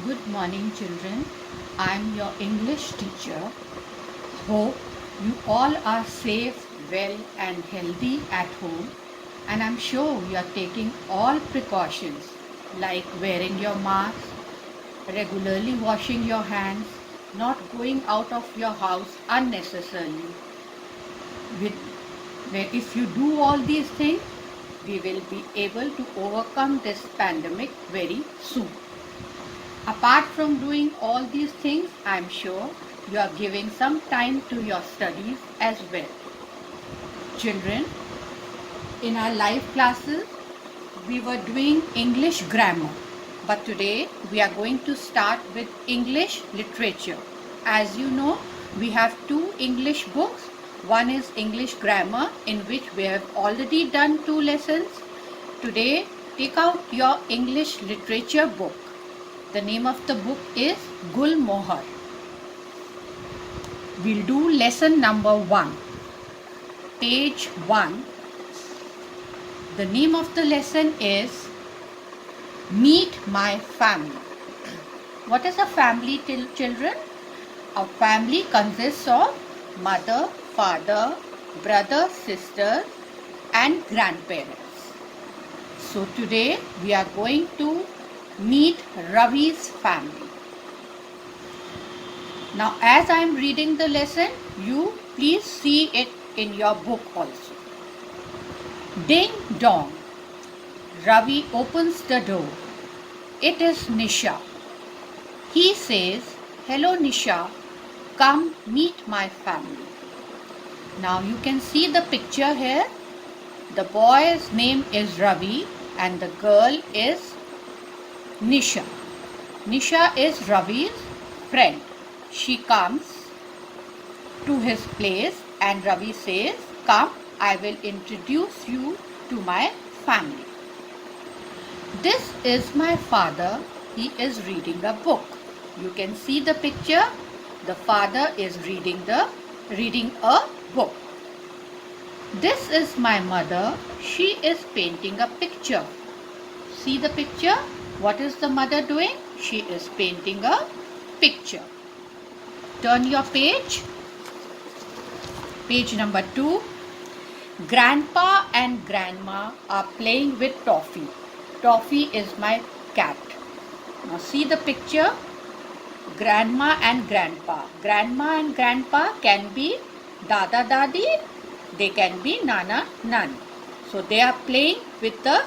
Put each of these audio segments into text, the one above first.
Good morning, children. I am your English teacher. Hope you all are safe, well, and healthy at home. And I'm sure you are taking all precautions like wearing your mask, regularly washing your hands, not going out of your house unnecessarily. If you do all these things, we will be able to overcome this pandemic very soon. Apart from doing all these things, I am sure you are giving some time to your studies as well. Children, in our live classes, we were doing English grammar, but today we are going to start with English literature. As you know, we have two English books. One is English grammar, in which we have already done 2 lessons. Today, take out your English literature book. The name of the book is Gulmohar. We'll do lesson number 1. Page 1. The name of the lesson is Meet My Family. What is a family, children? A family consists of mother, father, brother, sister, and grandparents. So today we are going to meet Ravi's family. Now, as I am reading the lesson, you please see it in your book also. Ding dong. Ravi opens the door. It is Nisha. He says, "Hello Nisha, come meet my family." Now you can see the picture here. The boy's name is Ravi and the girl is Nisha. Nisha is Ravi's friend. She comes to his place and Ravi says, "Come, I will introduce you to my family. This is my father. He is reading a book." You can see the picture. The father is reading a book. This is my mother. She is painting a picture. See the picture? What is the mother doing? She is painting a picture. Turn your page. Page number 2. Grandpa and grandma are playing with Toffee. Toffee is my cat. Now see the picture. Grandma and grandpa. Grandma and grandpa can be dada dadi. They can be nana nani. So they are playing with the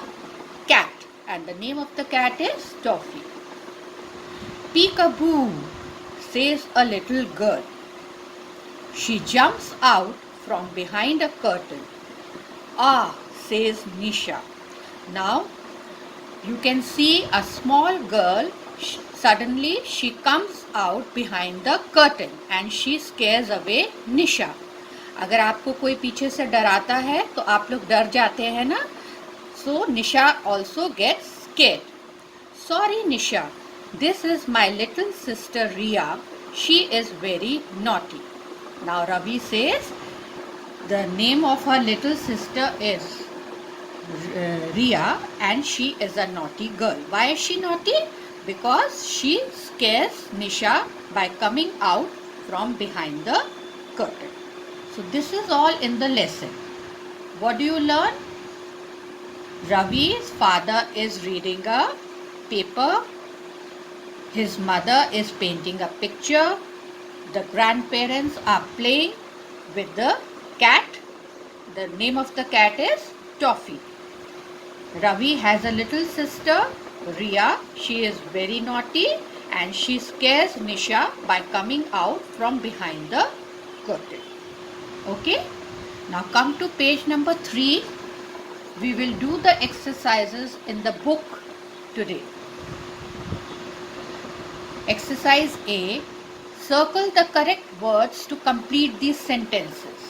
cat. And the name of the cat is Toffee. "Peekaboo," says a little girl. She jumps out from behind a curtain. "Ah," says Nisha. Now you can see a small girl. Suddenly she comes out behind the curtain and she scares away Nisha. अगर आपको कोई पीछे से डराता है तो आप लोग डर जाते हैं ना. So Nisha also gets scared. "Sorry Nisha, this is my little sister Riya. She is very naughty." Now Ravi says the name of her little sister is Riya and she is a naughty girl. Why is she naughty? Because she scares Nisha by coming out from behind the curtain. So this is all in the lesson. What do you learn? Ravi's father is reading a paper. His mother is painting a picture. The grandparents are playing with the cat. The name of the cat is Toffee. Ravi has a little sister, Riya. She is very naughty and she scares Nisha by coming out from behind the curtain. Okay? Now come to page number 3. We will do the exercises in the book today. Exercise A. Circle the correct words to complete these sentences.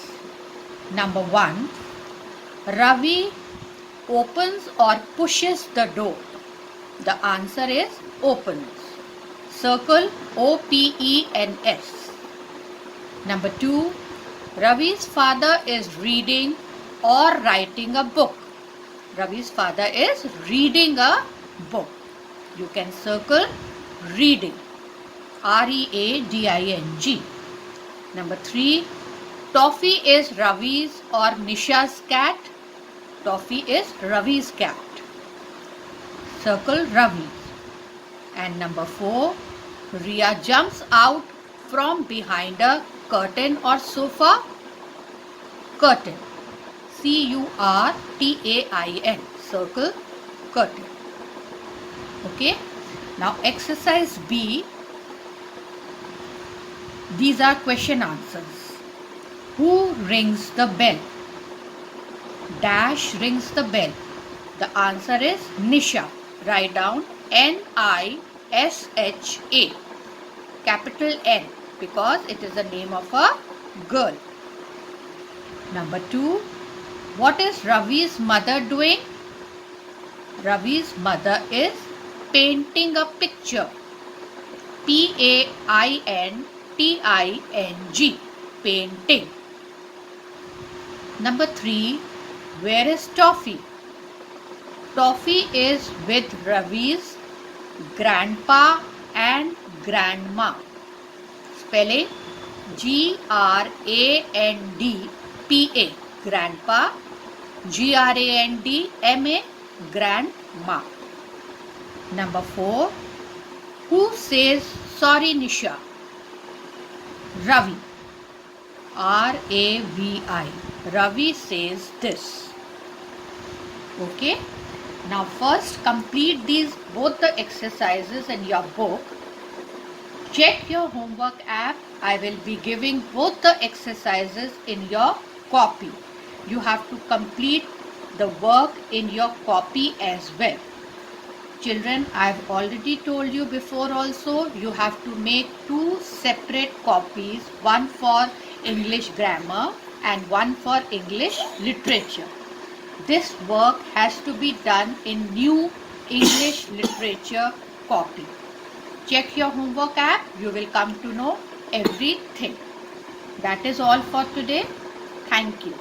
Number 1. Ravi opens or pushes the door. The answer is opens. Circle OPENS. Number 2. Ravi's father is reading or writing a book. Ravi's father is reading a book. You can circle reading. R-E-A-D-I-N-G. Number 3, Toffee is Ravi's or Nisha's cat. Toffee is Ravi's cat. Circle Ravi. And number 4, Ria jumps out from behind a curtain or sofa. Curtain. C-U-R-T-A-I-N. Circle curtain. Okay. Now exercise B. These are question answers. Who rings the bell? Dash rings the bell. The answer is Nisha. Write down N-I-S-H-A. Capital N, because it is the name of a girl. Number 2. What is Ravi's mother doing? Ravi's mother is painting a picture. P-A-I-N-T-I-N-G. Painting. Number 3. Where is Toffee? Toffee is with Ravi's grandpa and grandma. Spelling G-R-A-N-D-P-A. Grandpa. G-R-A-N-D-M-A. Grandma. Number 4. Who says sorry Nisha? Ravi. R-A-V-I. Ravi says this. Okay. Now first complete these both the exercises in your book. Check your homework app. I will be giving both the exercises in your copy. You have to complete the work in your copy as well. Children, I have already told you before also, you have to make 2 separate copies, one for English grammar and one for English literature. This work has to be done in new English literature copy. Check your homework app, you will come to know everything. That is all for today. Thank you.